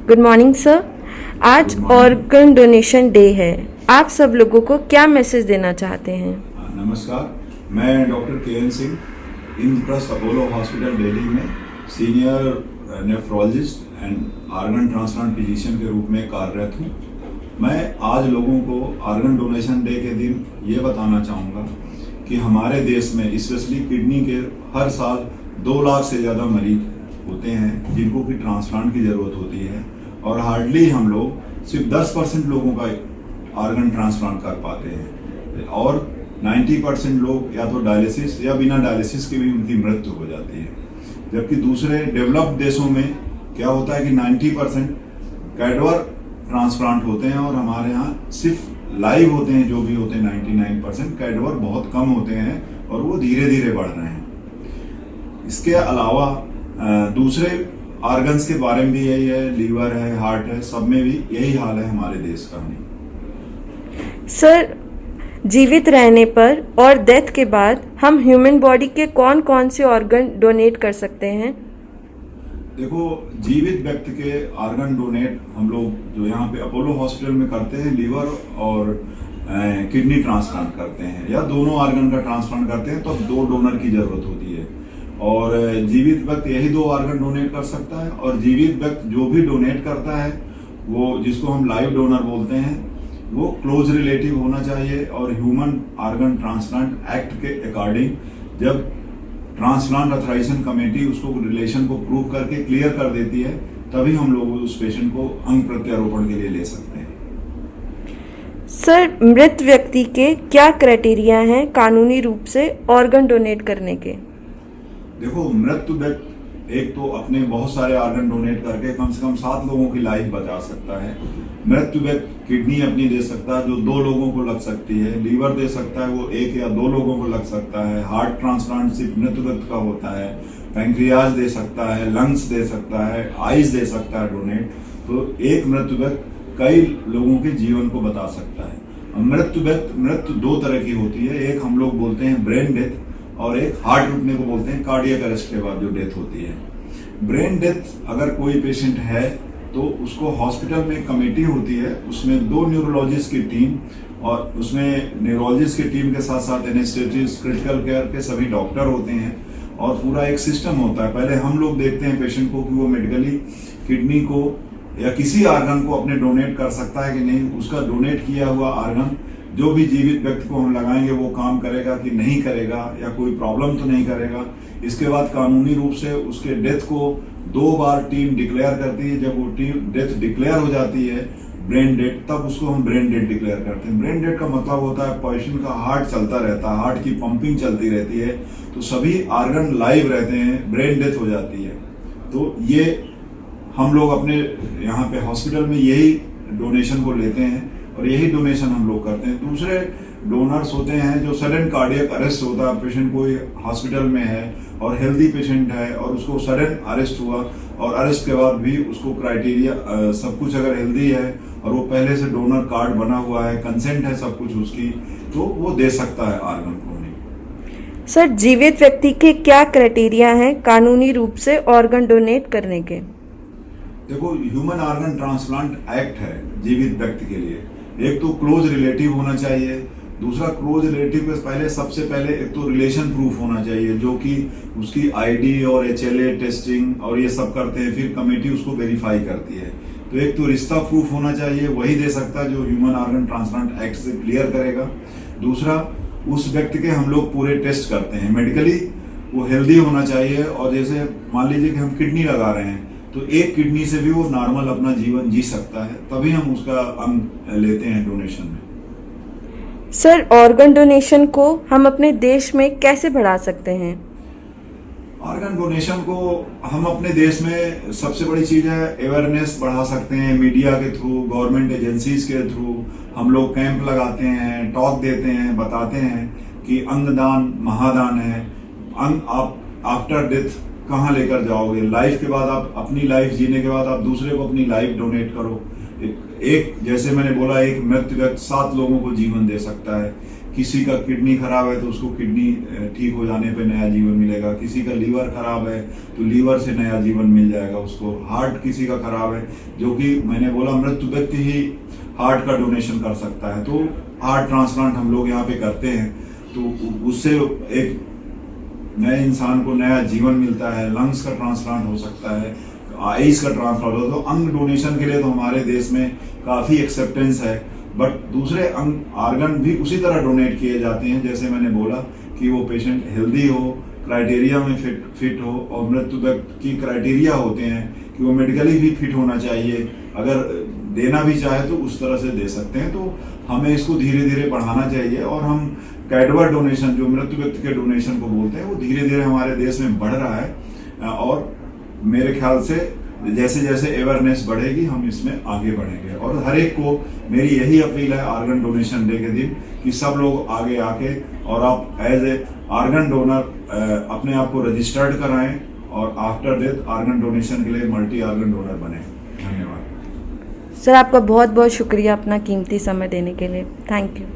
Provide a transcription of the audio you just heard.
Good morning sir. आज organ donation day है, आप सब लोगों को क्या मैसेज देना चाहते हैं? नमस्कार, मैं doctor K N. Singh, Indraprastha Apollo hospital Delhi में senior nephrologist and organ transplant physician के रूप में कार्यरत हूँ। मैं आज लोगों को ऑर्गन डोनेशन डे के दिन ये बताना चाहूँगा कि हमारे देश में स्पेशली किडनी के हर साल 2 लाख से ज़्यादा मरीज होते हैं जिनको कि ट्रांसप्लांट की ज़रूरत होती है, और हार्डली हम लोग सिर्फ 10% लोगों का ऑर्गन ट्रांसप्लांट कर पाते हैं, और 90% लोग या तो डायलिसिस या बिना डायलिसिस के भी उनकी मृत्यु हो जाती है। जबकि दूसरे डेवलप्ड देशों में क्या होता है कि 90% कैडवर ट्रांसप्लांट होते हैं, और हमारे यहाँ सिर्फ लाइव होते हैं, जो भी होते हैं 99%, कैडवर बहुत कम होते हैं और वो धीरे धीरे बढ़ रहे हैं। इसके अलावा दूसरे ऑर्गन्स के बारे में भी यही है, लीवर है, हार्ट है, सब में भी यही हाल है हमारे देश का। सर, जीवित रहने पर और डेथ के बाद हम ह्यूमन बॉडी के कौन कौन से ऑर्गन डोनेट कर सकते हैं? देखो, जीवित व्यक्ति के ऑर्गन डोनेट हम लोग जो यहाँ पे अपोलो हॉस्पिटल में करते हैं, लीवर और किडनी ट्रांसप्लांट करते हैं, या दोनों ऑर्गन का ट्रांसप्लांट करते हैं, तो 2 डोनर की जरूरत होती है। और जीवित व्यक्ति यही 2 ऑर्गन डोनेट कर सकता है, और जीवित व्यक्ति जो भी डोनेट करता है वो, जिसको हम लाइव डोनर बोलते हैं, वो क्लोज रिलेटिव होना चाहिए। और ह्यूमन ऑर्गन ट्रांसप्लांट एक्ट के अकॉर्डिंग जब ट्रांसप्लांट ऑथराइजेशन कमेटी उसको रिलेशन को प्रूव करके क्लियर कर देती है, तभी हम लोग उस पेशेंट को अंग प्रत्यारोपण के लिए ले सकते हैं। सर, मृत व्यक्ति के क्या क्राइटेरिया हैं कानूनी रूप से ऑर्गन डोनेट करने के? देखो, मृत व्यक्ति एक तो अपने बहुत सारे ऑर्गन डोनेट करके कम से कम 7 लोगों की लाइफ बचा सकता है। मृत व्यक्ति किडनी अपनी दे सकता है जो 2 लोगों को लग सकती है, लीवर दे सकता है वो 1 या 2 लोगों को लग सकता है, हार्ट ट्रांसप्लांट सिर्फ मृत व्यक्ति का होता है, पैंक्रियाज दे सकता है, लंग्स दे सकता है, आइज दे सकता है डोनेट। तो एक मृत व्यक्ति कई लोगों के जीवन को बता सकता है। मृत्यु 2 तरह की होती है, एक हम लोग बोलते हैं ब्रेन डेथ, और एक हार्ट रुकने को बोलते हैं, कार्डियक अरेस्ट के बाद जो डेथ होती है। ब्रेन डेथ अगर कोई पेशेंट है तो उसको हॉस्पिटल में कमेटी होती है, उसमें 2 न्यूरोलॉजिस्ट की टीम, और उसमें न्यूरोलॉजिस्ट की टीम के साथ साथ एनेस्थेटिस्ट, क्रिटिकल केयर के सभी डॉक्टर होते हैं, और पूरा एक सिस्टम होता है। पहले हम लोग देखते हैं पेशेंट को कि वो मेडिकली किडनी को या किसी ऑर्गन को अपने डोनेट कर सकता है कि नहीं, उसका डोनेट किया हुआ ऑर्गन जो भी जीवित व्यक्ति को हम लगाएंगे वो काम करेगा कि नहीं करेगा, या कोई प्रॉब्लम तो नहीं करेगा। इसके बाद कानूनी रूप से उसके डेथ को 2 बार टीम डिक्लेयर करती है। जब वो टीम डेथ डिक्लेयर हो जाती है ब्रेन डेड, तब उसको हम ब्रेन डेड डिक्लेयर करते हैं। ब्रेन डेड का मतलब होता है पेशेंट का हार्ट चलता रहता है, हार्ट की पंपिंग चलती रहती है, तो सभी ऑर्गन लाइव रहते हैं, ब्रेन डेथ हो जाती है। तो ये हम लोग अपने यहाँ पे हॉस्पिटल में यही डोनेशन को लेते हैं, और यही डोनेशन हम लोग करते हैं। दूसरे डोनर्स होते हैं जो सडन कार्डियक अरेस्ट होता है, पेशेंट कोई हॉस्पिटल में है और हेल्दी पेशेंट है और उसको सडन अरेस्ट हुआ, और अरेस्ट के बाद भी उसको क्राइटेरिया सब कुछ अगर हेल्दी है और वो पहले से डोनर कार्ड बना हुआ है, कंसेंट है सब कुछ उसकी, तो वो दे सकता है ऑर्गन को। सर, जीवित व्यक्ति के क्या क्राइटेरिया हैं कानूनी रूप से ऑर्गन डोनेट करने के? देखो, ह्यूमन ऑर्गन ट्रांसप्लांट एक्ट है जीवित व्यक्ति के लिए। एक तो क्लोज रिलेटिव होना चाहिए, दूसरा क्लोज रिलेटिव के पहले सबसे पहले एक तो रिलेशन प्रूफ होना चाहिए, जो कि उसकी आईडी और HLA टेस्टिंग और ये सब करते हैं, फिर कमेटी उसको वेरीफाई करती है। तो एक तो रिश्ता प्रूफ होना चाहिए, वही दे सकता है जो ह्यूमन ऑर्गन ट्रांसप्लांट एक्ट से क्लियर करेगा। दूसरा, उस व्यक्ति के हम लोग पूरे टेस्ट करते हैं, मेडिकली वो हेल्दी होना चाहिए, और जैसे मान लीजिए कि हम किडनी लगा रहे हैं तो एक किडनी से भी वो नॉर्मल अपना जीवन जी सकता है, तभी हम उसका अंग लेते हैं डोनेशन में। सर, ऑर्गन डोनेशन को हम अपने देश में कैसे बढ़ा सकते हैं? ऑर्गन डोनेशन को हम अपने देश में सबसे बड़ी चीज है अवेयरनेस बढ़ा सकते हैं, मीडिया के थ्रू, गवर्नमेंट एजेंसीज के थ्रू। हम लोग कैंप लगाते हैं, टॉक देते हैं, बताते हैं कि अंगदान महादान है। अंग आप आफ्टर डेथ कहाँ लेकर जाओगे, लाइफ के बाद आप अपनी लाइफ जीने के बाद आप दूसरे को अपनी लाइफ डोनेट करो। एक जैसे मैंने बोला, एक मृत व्यक्ति 7 लोगों को जीवन दे सकता है। किसी का किडनी खराब है तो उसको किडनी ठीक हो जाने पे नया जीवन मिलेगा। किसी का लीवर खराब है तो लीवर से नया जीवन मिल जाएगा उसको। हार्ट किसी का खराब है, जो कि मैंने बोला मृत व्यक्ति ही हार्ट का डोनेशन कर सकता है, तो हार्ट ट्रांसप्लांट हम लोग यहाँ पे करते हैं, तो उससे एक नए इंसान को नया जीवन मिलता है। लंग्स का ट्रांसप्लांट हो सकता है, आइस का ट्रांसप्लांट हो, तो अंग डोनेशन के लिए तो हमारे देश में काफ़ी एक्सेप्टेंस है। बट दूसरे अंग आर्गन भी उसी तरह डोनेट किए जाते हैं, जैसे मैंने बोला कि वो पेशेंट हेल्दी हो, क्राइटेरिया में फिट हो, और मृत्यु व्यक्ति की क्राइटेरिया होते हैं कि वो मेडिकली भी फिट होना चाहिए। अगर देना भी चाहे तो उस तरह से दे सकते हैं। तो हमें इसको धीरे धीरे बढ़ाना चाहिए, और हम कैडवर डोनेशन, जो मृत्यु व्यक्ति के डोनेशन को बोलते हैं, वो धीरे धीरे हमारे देश में बढ़ रहा है। और मेरे ख्याल से जैसे जैसे अवेयरनेस बढ़ेगी हम इसमें आगे बढ़ेंगे। और हर एक को मेरी यही अपील है ऑर्गन डोनेशन डे के दिन, कि सब लोग आगे आके और आप एज ए ऑर्गन डोनर अपने आप को रजिस्टर्ड कराएं, और आफ्टर डेथ ऑर्गन डोनेशन के लिए मल्टी ऑर्गन डोनर बने। धन्यवाद सर, आपका बहुत बहुत शुक्रिया अपना कीमती समय देने के लिए। Thank you.